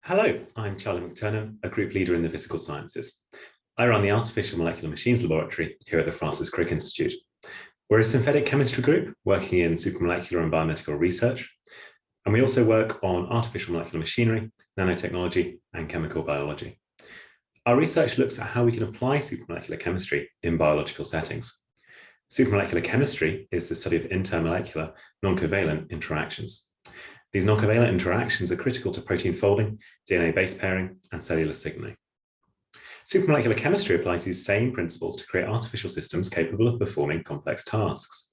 Hello, I'm Charlie McTernan, a group leader in the physical sciences. I run the Artificial Molecular Machines Laboratory here at the Crick Institute. We're a synthetic chemistry group working in supramolecular and biomedical research, and we also work on artificial molecular machinery, nanotechnology, and chemical biology. Our research looks at how we can apply supramolecular chemistry in biological settings. Supramolecular chemistry is the study of intermolecular non-covalent interactions. These non-covalent interactions are critical to protein folding, DNA base pairing, and cellular signaling. Supramolecular chemistry applies these same principles to create artificial systems capable of performing complex tasks.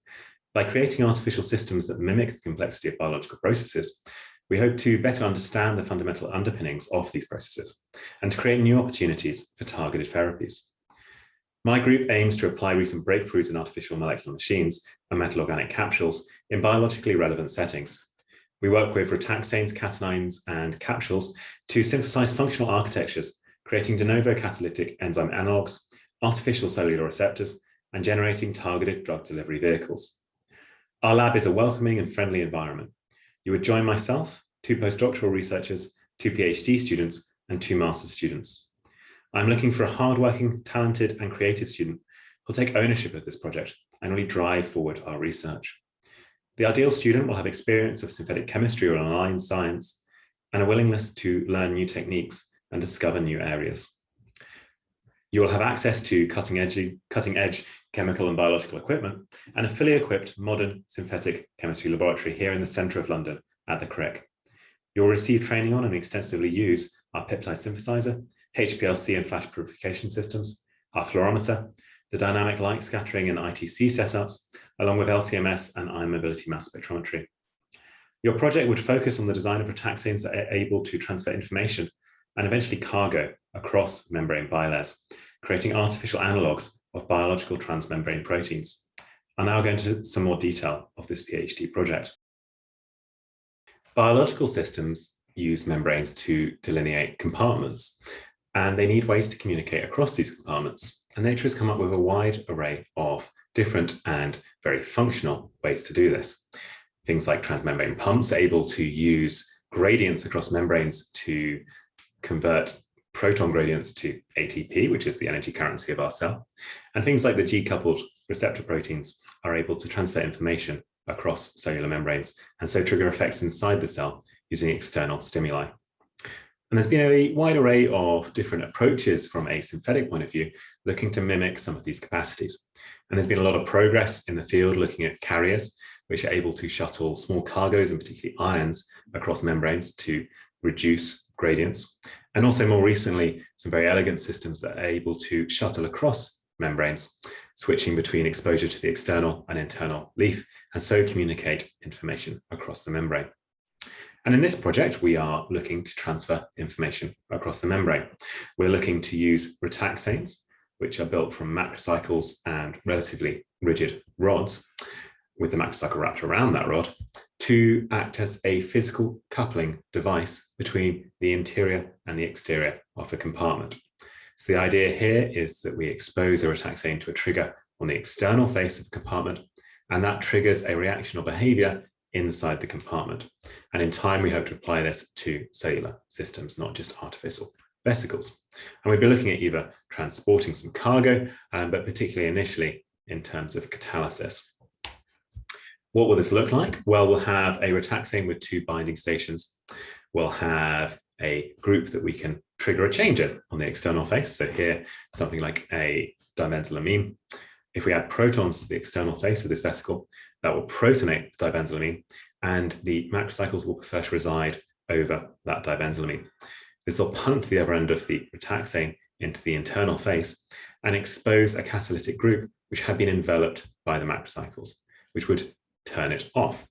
By creating artificial systems that mimic the complexity of biological processes, we hope to better understand the fundamental underpinnings of these processes and to create new opportunities for targeted therapies. My group aims to apply recent breakthroughs in artificial molecular machines and metal organic capsules in biologically relevant settings. We work with ritaxanes, catenines, and capsules to synthesize functional architectures, creating de novo catalytic enzyme analogs, artificial cellular receptors, and generating targeted drug delivery vehicles. Our lab is a welcoming and friendly environment. You would join myself, 2 postdoctoral researchers, 2 PhD students, and 2 master's students. I'm looking for a hardworking, talented, and creative student who'll take ownership of this project and really drive forward our research. The ideal student will have experience of synthetic chemistry or aligned science and a willingness to learn new techniques and discover new areas. You will have access to cutting edge chemical and biological equipment and a fully equipped modern synthetic chemistry laboratory here in the centre of London at the Crick. You'll receive training on and extensively use our peptide synthesizer, HPLC and flash purification systems, our fluorometer, the dynamic light scattering and ITC setups, along with LCMS and ion mobility mass spectrometry. Your project would focus on the design of ritaxanes that are able to transfer information and eventually cargo across membrane bilayers, creating artificial analogues of biological transmembrane proteins. I'll now go into some more detail of this PhD project. Biological systems use membranes to delineate compartments, and they need ways to communicate across these compartments. And nature has come up with a wide array of different and very functional ways to do this. Things like transmembrane pumps are able to use gradients across membranes to convert proton gradients to ATP, which is the energy currency of our cell. And things like the G-coupled receptor proteins are able to transfer information across cellular membranes and so trigger effects inside the cell using external stimuli. And there's been a wide array of different approaches from a synthetic point of view, looking to mimic some of these capacities. And there's been a lot of progress in the field looking at carriers, which are able to shuttle small cargoes and particularly ions across membranes to reduce gradients. And also more recently, some very elegant systems that are able to shuttle across membranes, switching between exposure to the external and internal leaf, and so communicate information across the membrane. And in this project, we are looking to transfer information across the membrane. We're looking to use ritaxanes, which are built from macrocycles and relatively rigid rods, with the macrocycle wrapped around that rod, to act as a physical coupling device between the interior and the exterior of a compartment. So the idea here is that we expose a ritaxane to a trigger on the external face of the compartment, and that triggers a reaction or behavior inside the compartment. And in time, we hope to apply this to cellular systems, not just artificial vesicles. And we'll be looking at either transporting some cargo, but particularly initially in terms of catalysis. What will this look like? Well, we'll have a ritaxane with 2 binding stations. We'll have a group that we can trigger a change in on the external face. So here, something like a dibenzylamine. If we add protons to the external face of this vesicle, that will protonate the dibenzylamine, and the macrocycles will prefer to reside over that dibenzylamine. This will punt the other end of the ritaxane into the internal face and expose a catalytic group which had been enveloped by the macrocycles, which would turn it off.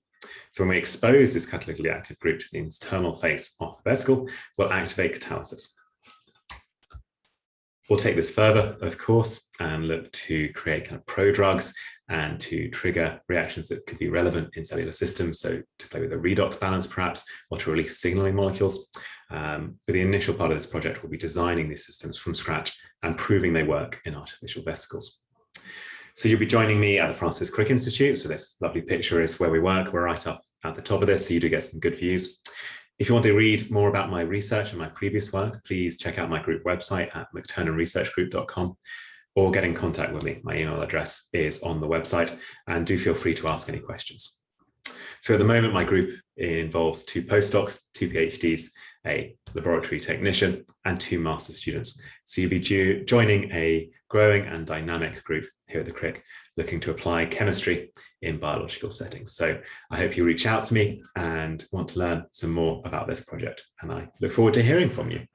So when we expose this catalytically active group to the internal face of the vesicle, we'll activate catalysis. We'll take this further, of course, and look to create kind of prodrugs and to trigger reactions that could be relevant in cellular systems. So to play with the redox balance, perhaps, or to release signaling molecules. But the initial part of this project will be designing these systems from scratch and proving they work in artificial vesicles. So you'll be joining me at the Crick Institute. So this lovely picture is where we work. We're right up at the top of this, so you do get some good views. If you want to read more about my research and my previous work, please check out my group website at McTernanResearchGroup.com or get in contact with me. My email address is on the website, and do feel free to ask any questions. So at the moment, my group involves 2 postdocs, 2 PhDs, a laboratory technician, and 2 master's students. So you'll be joining a growing and dynamic group here at the Crick, looking to apply chemistry in biological settings. So I hope you reach out to me and want to learn some more about this project, and I look forward to hearing from you.